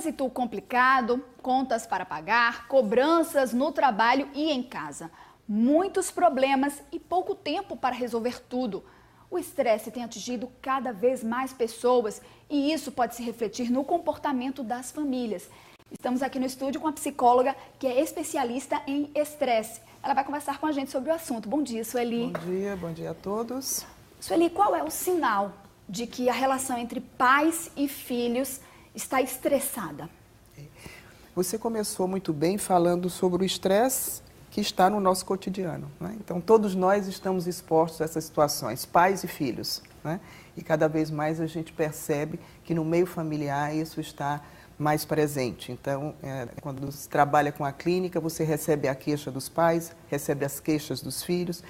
Trânsito complicado, contas para pagar, cobranças no trabalho e em casa. Muitos problemas e pouco tempo para resolver tudo. O estresse tem atingido cada vez mais pessoas e isso pode se refletir no comportamento das famílias. Estamos aqui no estúdio com a psicóloga que é especialista em estresse. Ela vai conversar com a gente sobre o assunto. Bom dia, Sueli. Bom dia a todos. Sueli, qual é o sinal de que a relação entre pais e filhos está estressada? Você começou muito bem falando sobre o estresse que está no nosso cotidiano, né? Então, todos nós estamos expostos a essas situações, pais e filhos, né? E cada vez mais a gente percebe que no meio familiar isso está mais presente. Então, quando se trabalha com a clínica, você recebe a queixa dos pais, recebe as queixas dos filhos,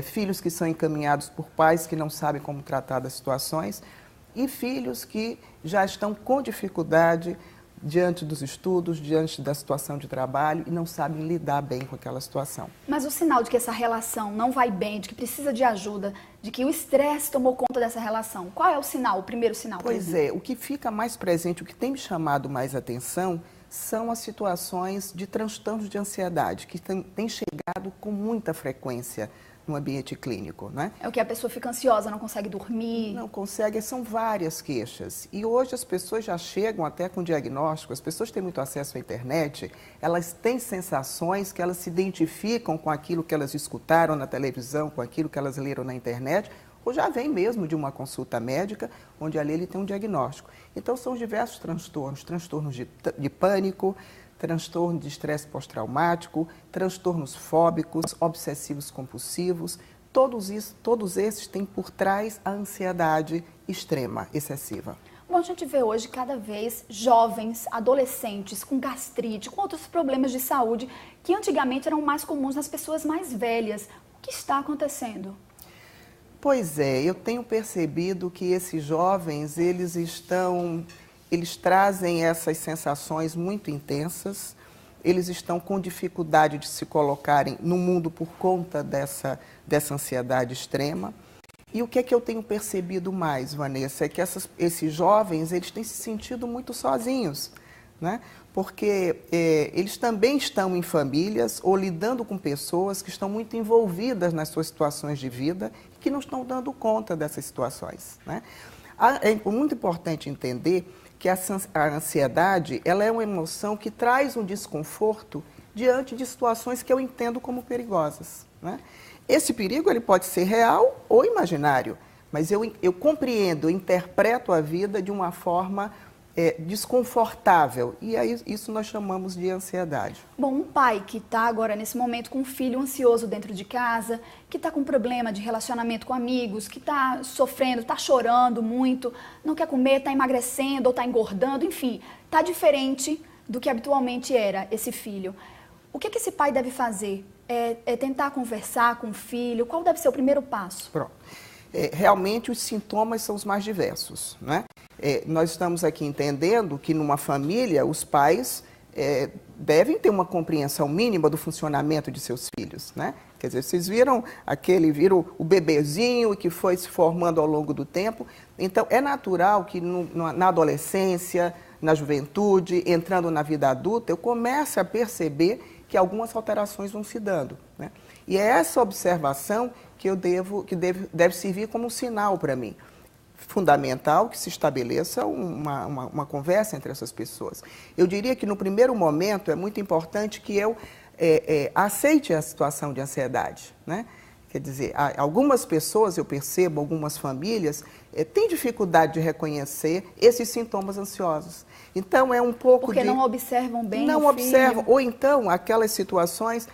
filhos que são encaminhados por pais que não sabem como tratar das situações e filhos que já estão com dificuldade diante dos estudos, diante da situação de trabalho e não sabem lidar bem com aquela situação. Mas o sinal de que essa relação não vai bem, de que precisa de ajuda, de que o estresse tomou conta dessa relação, qual é o sinal, o primeiro sinal? Pois é, o que fica mais presente, o que tem me chamado mais atenção são as situações de transtornos de ansiedade, que têm chegado com muita frequência no ambiente clínico, né? É o que a pessoa fica ansiosa, não consegue dormir. Não consegue, são várias queixas. E hoje as pessoas já chegam até com diagnóstico, as pessoas têm muito acesso à internet, elas têm sensações que elas se identificam com aquilo que elas escutaram na televisão, com aquilo que elas leram na internet, ou já vem mesmo de uma consulta médica, onde ali ele tem um diagnóstico. Então são diversos transtornos, transtornos de pânico, transtorno de estresse pós-traumático, transtornos fóbicos, obsessivos compulsivos, todos esses têm por trás a ansiedade extrema, excessiva. Bom, a gente vê hoje cada vez jovens, adolescentes com gastrite, com outros problemas de saúde que antigamente eram mais comuns nas pessoas mais velhas. O que está acontecendo? Pois é, eu tenho percebido que esses jovens, eles trazem essas sensações muito intensas, eles estão com dificuldade de se colocarem no mundo por conta dessa ansiedade extrema. E o que é que eu tenho percebido mais, Vanessa, é que esses jovens, eles têm se sentido muito sozinhos, né? Porque eles também estão em famílias ou lidando com pessoas que estão muito envolvidas nas suas situações de vida e que não estão dando conta dessas situações, né? É muito importante entender que a ansiedade, ela é uma emoção que traz um desconforto diante de situações que eu entendo como perigosas, né? Esse perigo ele pode ser real ou imaginário, mas eu compreendo, eu interpreto a vida de uma forma desconfortável, e aí isso nós chamamos de ansiedade. Bom, um pai que está agora nesse momento com um filho ansioso dentro de casa, que está com problema de relacionamento com amigos, que está sofrendo, está chorando muito, não quer comer, está emagrecendo ou está engordando, enfim, está diferente do que habitualmente era esse filho. O que esse pai deve fazer? É tentar conversar com o filho? Qual deve ser o primeiro passo? Pronto. Realmente os sintomas são os mais diversos, né? Nós estamos aqui entendendo que numa família os pais devem ter uma compreensão mínima do funcionamento de seus filhos, né? Quer dizer, vocês viram o bebezinho que foi se formando ao longo do tempo. Então, é natural que na adolescência, na juventude, entrando na vida adulta, eu comece a perceber que algumas alterações vão se dando, né? E é essa observação que deve servir como um sinal para mim. Fundamental que se estabeleça uma conversa entre essas pessoas. Eu diria que no primeiro momento é muito importante que eu aceite a situação de ansiedade, né? Quer dizer, algumas pessoas, eu percebo, algumas famílias, têm dificuldade de reconhecer esses sintomas ansiosos. Então, é um pouco porque não observam bem não o observam, filho. ou então aquelas situações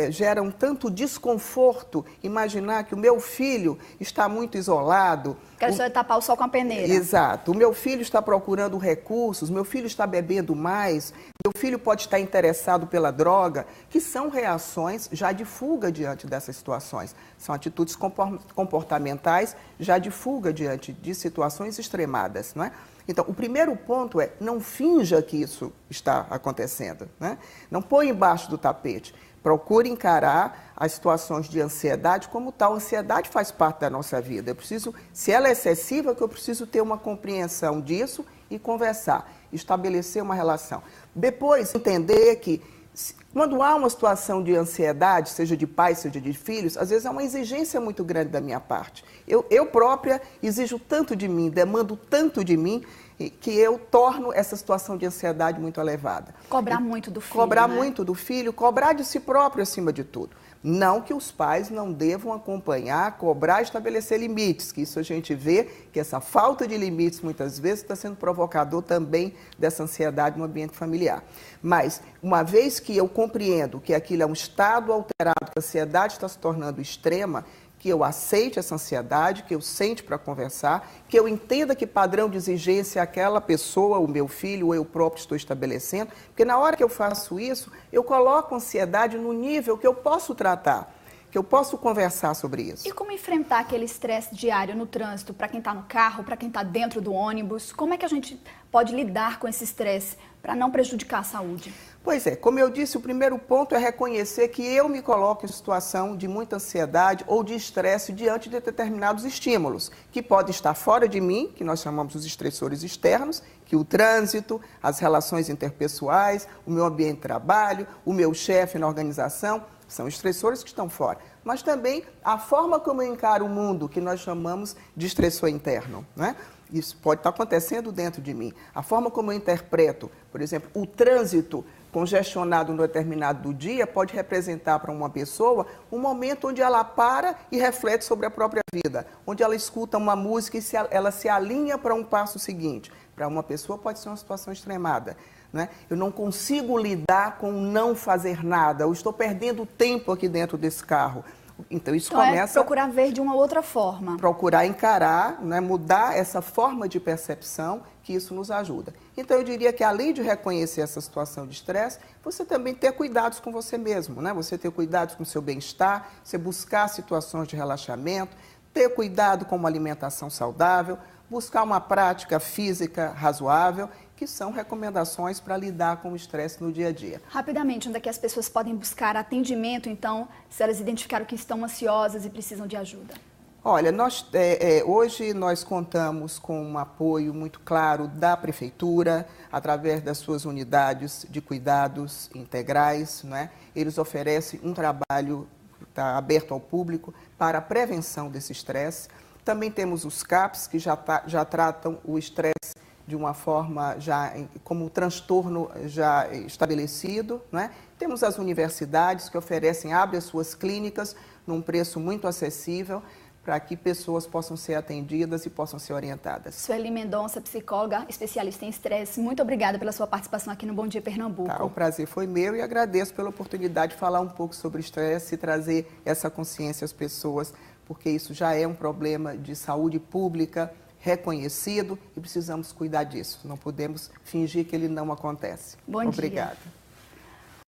geram tanto desconforto. Imaginar que o meu filho está muito isolado. Quero só tapar o sol com a peneira. Exato. O meu filho está procurando recursos, meu filho está bebendo mais, meu filho pode estar interessado pela droga, que são reações já de fuga diante dessas situações. São atitudes comportamentais já de fuga diante de situações extremadas, não é? Então, o primeiro ponto é, não finja que isso está acontecendo, né? Não põe embaixo do tapete. Procure encarar as situações de ansiedade como tal. A ansiedade faz parte da nossa vida. Eu preciso, se ela é excessiva, que eu preciso ter uma compreensão disso e conversar, estabelecer uma relação. Depois, entender que quando há uma situação de ansiedade, seja de pais, seja de filhos, às vezes há uma exigência muito grande da minha parte. Eu própria exijo tanto de mim, demando tanto de mim, que eu torno essa situação de ansiedade muito elevada. Cobrar muito do filho, Cobrar né? muito do filho, cobrar de si próprio acima de tudo. Não que os pais não devam acompanhar, cobrar, estabelecer limites, que isso a gente vê que essa falta de limites muitas vezes está sendo provocador também dessa ansiedade no ambiente familiar. Mas, uma vez que eu compreendo que aquilo é um estado alterado, que a ansiedade está se tornando extrema, que eu aceite essa ansiedade, que eu sente para conversar, que eu entenda que padrão de exigência aquela pessoa, o meu filho ou eu próprio estou estabelecendo, porque na hora que eu faço isso, eu coloco a ansiedade no nível que eu posso tratar, que eu posso conversar sobre isso. E como enfrentar aquele estresse diário no trânsito, para quem está no carro, para quem está dentro do ônibus? Como é que a gente pode lidar com esse estresse para não prejudicar a saúde? Pois é, como eu disse, o primeiro ponto é reconhecer que eu me coloco em situação de muita ansiedade ou de estresse diante de determinados estímulos, que podem estar fora de mim, que nós chamamos os estressores externos, que o trânsito, as relações interpessoais, o meu ambiente de trabalho, o meu chefe na organização, são estressores que estão fora. Mas também a forma como eu encaro o mundo, que nós chamamos de estressor interno, né? Isso pode estar acontecendo dentro de mim. A forma como eu interpreto, por exemplo, o trânsito congestionado no determinado dia pode representar para uma pessoa um momento onde ela para e reflete sobre a própria vida, onde ela escuta uma música e ela se alinha para um passo seguinte. Para uma pessoa pode ser uma situação extremada, né? Eu não consigo lidar com não fazer nada, eu estou perdendo tempo aqui dentro desse carro. Então, isso começa a procurar ver de uma outra forma. Procurar encarar, né, mudar essa forma de percepção, que isso nos ajuda. Então, eu diria que além de reconhecer essa situação de estresse, você também ter cuidados com você mesmo, né? Você ter cuidados com o seu bem-estar, você buscar situações de relaxamento, ter cuidado com uma alimentação saudável, buscar uma prática física razoável, que são recomendações para lidar com o estresse no dia a dia. Rapidamente, onde é que as pessoas podem buscar atendimento, então, se elas identificaram que estão ansiosas e precisam de ajuda? Olha, hoje nós contamos com um apoio muito claro da Prefeitura, através das suas unidades de cuidados integrais, né? Eles oferecem um trabalho tá aberto ao público para a prevenção desse estresse. Também temos os CAPs, que já tratam o estresse de uma forma como um transtorno já estabelecido, né? Temos as universidades que abrem as suas clínicas num preço muito acessível para que pessoas possam ser atendidas e possam ser orientadas. Sueli Mendonça, psicóloga, especialista em estresse, muito obrigada pela sua participação aqui no Bom Dia Pernambuco. Tá, o prazer foi meu e agradeço pela oportunidade de falar um pouco sobre estresse e trazer essa consciência às pessoas, porque isso já é um problema de saúde pública, reconhecido e precisamos cuidar disso. Não podemos fingir que ele não acontece. Bom dia. Obrigada.